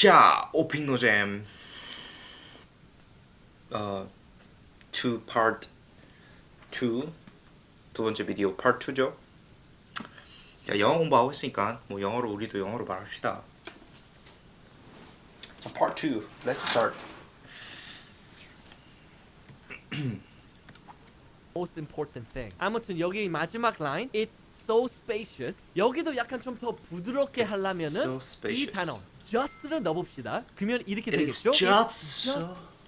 자, 오픽노잼 2 part 2 두 번째 비디오 part 2죠. 자, 영어 공부하고 있으니까 뭐 영어로 우리도 영어로 말합시다. 자, part 2 let's start. most important thing. 아무튼 여기 마지막 라인 It's so spacious. 여기도 약간 좀 더 부드럽게 하려면은 so 이 spacious. 단어 just를 넣어봅시다. 그러면 이렇게 It is 되겠죠? just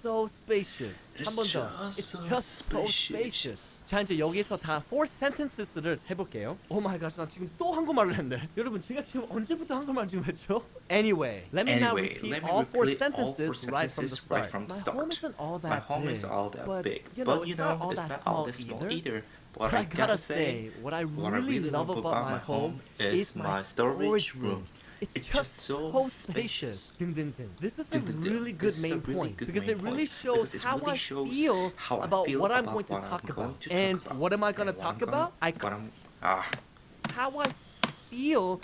so spacious. It is 한 번 더. just It's so just so spacious. spacious. 자, 이제 여기서 다 four sentences를 해볼게요. Oh my gosh, 나 지금 또 한국말을 했네. 여러분, 제가 지금 언제부터 한국말 지금 했죠? Anyway, let me now repeat all four sentences right from the start. My home isn't all that My home big, is all that but, big, you but know, it's not all that small either. But I gotta say, what I really love about my home is my storage room. It's just so spacious. This is a really good main point because it really shows how I feel about what I'm going to talk about. And what am I going to talk about? How I feel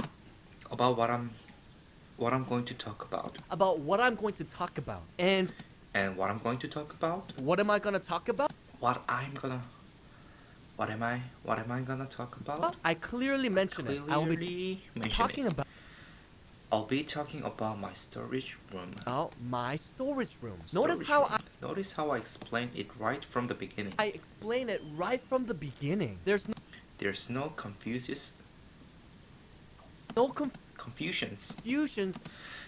about what I'm going to talk about. About what I'm going to talk about. And what I'm going to talk about? What am I going to talk about? What am I gonna talk about? I clearly mentioned it. I'll be talking about my storage room. My storage room. Notice how I explain it right from the beginning. I explain it right from the beginning. There's no confusions.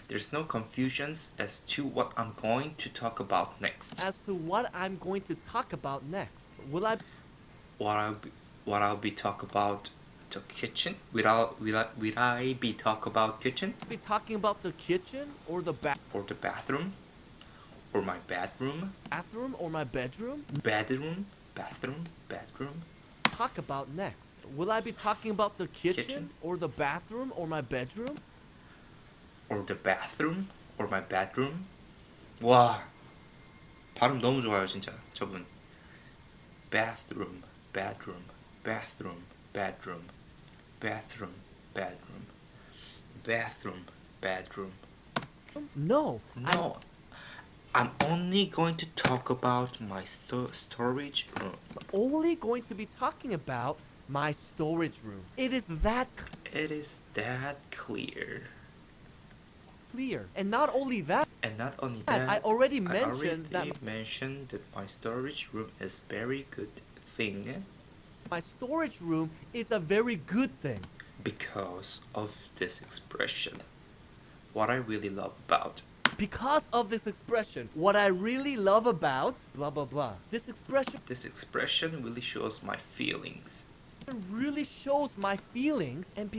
There's no confusions as to what I'm going to talk about next. What I'll be talk about the kitchen? Will I be talk about kitchen? Be talking about the kitchen or the or the bathroom? Or my bedroom? Bathroom or my bedroom? Bathroom. Talk about next. Will I be talking about the kitchen? Or the bathroom or my bedroom? Or the bathroom or my bedroom? 와, 발음 너무 좋아요 진짜 저분. Bathroom. No. I'm only going to talk about my storage room. Only going to be talking about my storage room. It is that clear. And not only that, I already mentioned that my storage room is very good thing. My storage room is a very good thing. Because of this expression. What I really love about. Because of this expression. What I really love about blah blah blah. This expression really shows my feelings. It really shows my feelings and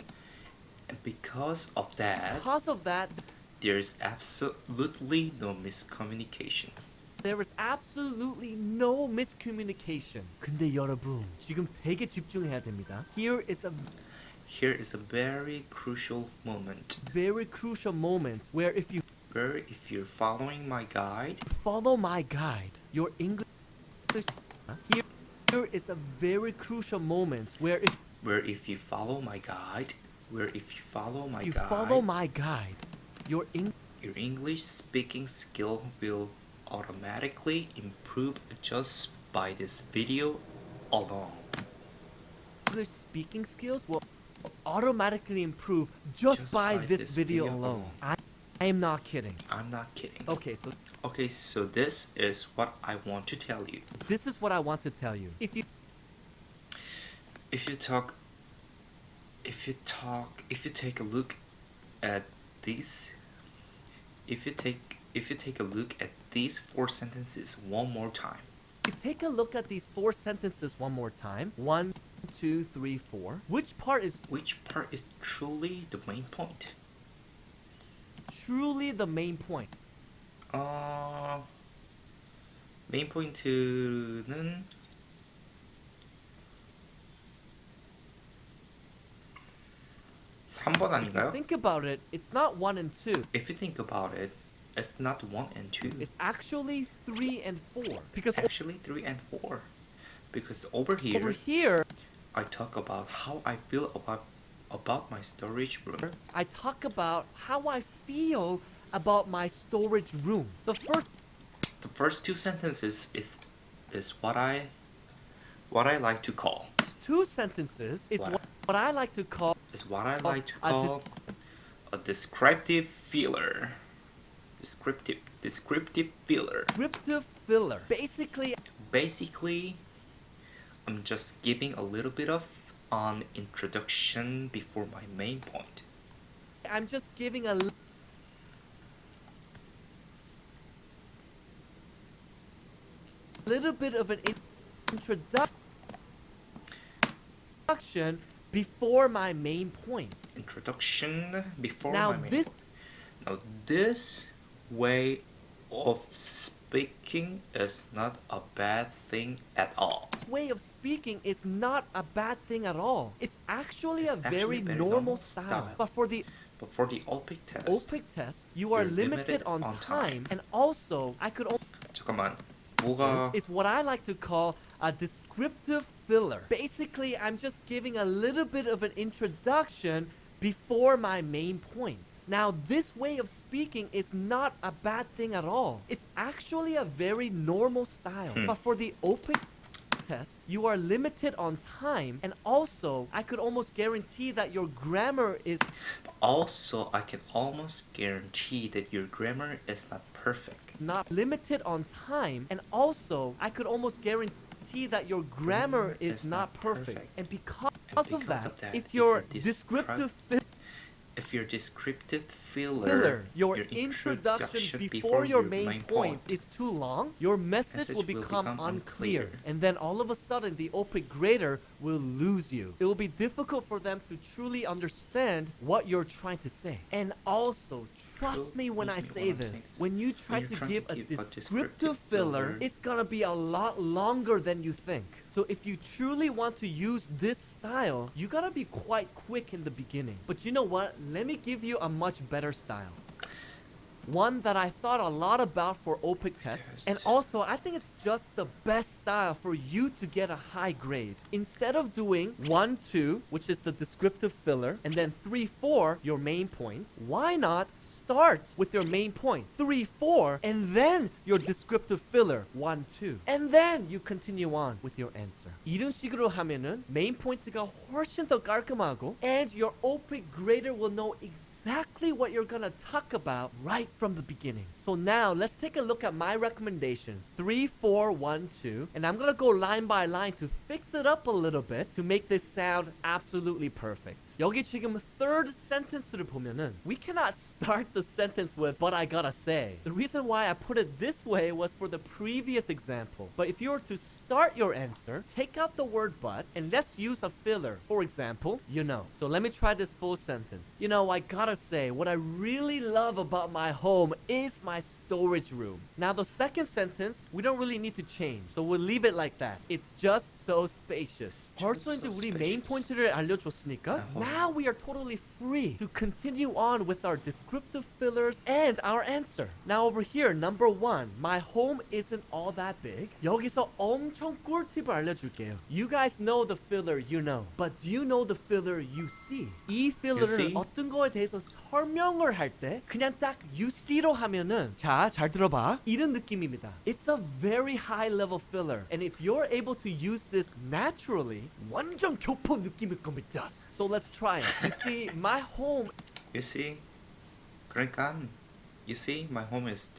because of that there is absolutely no miscommunication. There is absolutely no miscommunication. 근데 여러분, 지금 되게 집중해야 됩니다. Here is a very crucial moment. Very crucial moment where if you're following my guide, follow my guide. Your English here is a very crucial moment where if you follow my guide, your English speaking skill will automatically improve just by this video alone. English speaking skills will automatically improve just by this video alone. I am not kidding. I'm not kidding. Okay, so this is what I want to tell you. This is what I want to tell you. If you take a look at these four sentences one more time. Take a look at these four sentences one more time. 1, 2, 3, 4. Which part is truly the main point? Truly the main point. 메인 포인트는 3번 아닌가요? Think about it. It's not 1 and 2. If you think about it, it's not 1 and 2. It's actually 3 and 4. Because over here, I talk about how I feel about my storage room. I talk about how I feel about my storage room. The first two sentences is what I like to call. two sentences is what I like to call A descriptive filler. Descriptive filler. Descriptive filler. Basically, I'm just giving a little bit of an introduction before my main point. I'm just giving a little bit of an introduction before my main point. Now this way of speaking is not a bad thing at all. This way of speaking is not a bad thing at all. It's actually a very normal style. But for the OPIC test, you are limited on time, and also I could 잠깐만. is what I like to call a descriptive filler. Basically, I'm just giving a little bit of an introduction before my main point. Now, this way of speaking is not a bad thing at all. It's actually a very normal style. But for the OPIC test, you are limited on time, and also I could almost guarantee that your grammar is I can almost guarantee that your grammar is not perfect. Not limited on time, and also I could almost guarantee that your grammar is not perfect. And because of that, if your descriptive filler, your introduction before your main point is too long, your message will become unclear. And then all of a sudden, the OPIC grader will lose you. It will be difficult for them to truly understand what you're trying to say. And also, trust me when I say this, when you try to give a descriptive filler, it's gonna be a lot longer than you think. So if you truly want to use this style, you gotta be quite quick in the beginning. But you know what? Let me give you a much better style. One that I thought a lot about for OPIC tests, and also I think it's just the best style for you to get a high grade. Instead of doing 1, 2, which is the descriptive filler, and then 3, 4, your main point, why not start with your main point, 3, 4, and then your descriptive filler, 1, 2, and then you continue on with your answer. 이런 식으로 하면은 main point가 훨씬 더 깔끔하고, and your OPIC grader will know exactly what you're gonna talk about right from the beginning. So now let's take a look at my recommendation, 3, 4, 1, 2, and I'm gonna go line by line to fix it up a little bit to make this sound absolutely perfect. 여기 지금 third sentence를 보면은 we cannot start the sentence with but I gotta say. The reason why I put it this way was for the previous example. But if you were to start your answer, take out the word but and let's use a filler. For example, you know. So let me try this full sentence. You know, I gotta say, what I really love about my home is my storage room. Now the second sentence, we don't really need to change. So we'll leave it like that. It's just so spacious. 벌써 이제 우리 메인 포인트를 알려줬으니까 now we are totally free to continue on with our descriptive fillers and our answer. Now over here, number 1, my home isn't all that big. 여기서 엄청 꿀팁을 알려줄게요. You guys know the filler you know, but do you know the filler you see? 이 filler는 어떤 거에 대해서 설명을 할 때 그냥 딱 you see로 하면은 자, 잘 들어봐. 이런 느낌입니다. It's a very high level filler, and if you're able to use this naturally, 완전 교포 느낌일 겁니다. So let's try it. You see, my home. You see, 그러니까, you see, my home is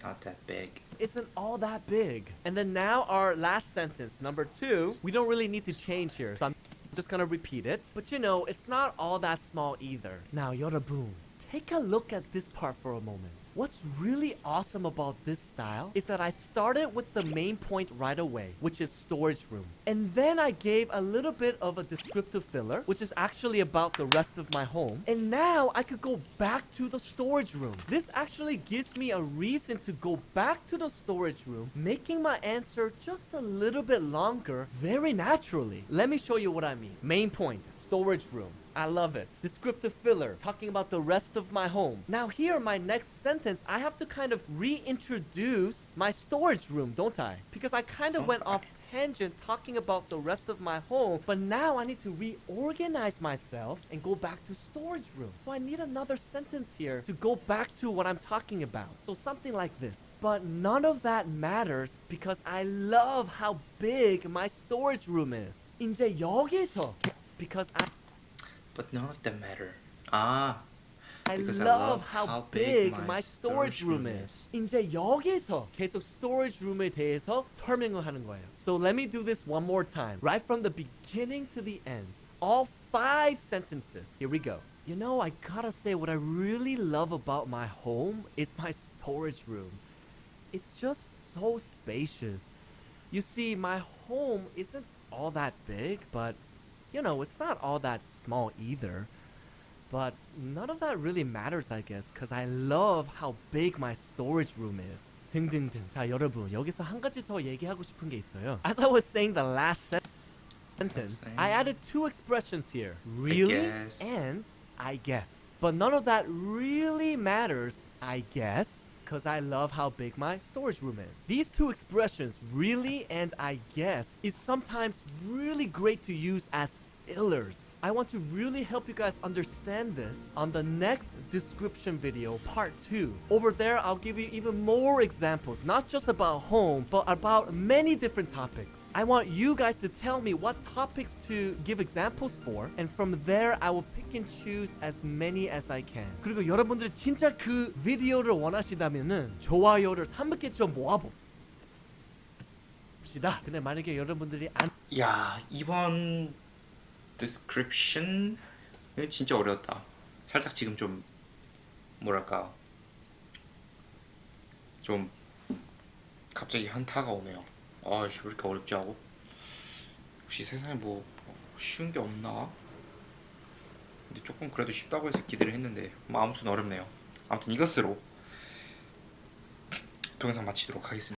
not that big. Isn't all that big. And then now our last sentence, number 2, we don't really need to change here. So I'm just gonna repeat it. But you know, it's not all that small either. Now, 여러분, take a look at this part for a moment. What's really awesome about this style is that I started with the main point right away, which is storage room. And then I gave a little bit of a descriptive filler, which is actually about the rest of my home. And now I could go back to the storage room. This actually gives me a reason to go back to the storage room, making my answer just a little bit longer very naturally. Let me show you what I mean. Main point, storage room. I love it. Descriptive filler, talking about the rest of my home. Now here, my next sentence, I have to kind of reintroduce my storage room, don't I? Because I kind of went off tangent talking about the rest of my home, but now I need to reorganize myself and go back to storage room. So I need another sentence here to go back to what I'm talking about. So something like this. But none of that matters because I love how big my storage room is. 이제 여기서 because But none of them matter. 아, I because love how big my storage room is. 이제 여기서 계속 storage room에 대해서 설명을 하는 거예요. So let me do this one more time. Right from the beginning to the end. All 5 sentences. Here we go. You know, I gotta say what I really love about my home is my storage room. It's just so spacious. You see, my home isn't all that big, but you know, it's not all that small either. But none of that really matters, I guess, because I love how big my storage room is. 등등등. 자, 여러분, 여기서 한 가지 더 얘기하고 싶은 게 있어요. As I was saying the last sentence, I added 2 expressions here. Really and I guess. But none of that really matters, I guess, because I love how big my storage room is. These 2 expressions, really and I guess, is sometimes really great to use as fillers. I want to really help you guys understand this on the next description video, part 2. Over there, I'll give you even more examples, not just about home, but about many different topics. I want you guys to tell me what topics to give examples for, and from there, I will pick and choose as many as I can. 그리고 여러분들이 진짜 그 비디오를 원하시다면은 좋아요를 300개 좀 모아봅시다. 근데 만약에 여러분들이 야, 이번 description 이거 진짜 어려웠다. 살짝 지금 좀 뭐랄까 좀 갑자기 현타가 오네요. 아씨 왜 이렇게 어렵지 하고. 혹시 세상에 뭐 쉬운 게 없나? 근데 조금 그래도 쉽다고 해서 기대를 했는데 뭐 아무튼 어렵네요. 아무튼 이것으로 동영상 마치도록 하겠습니다.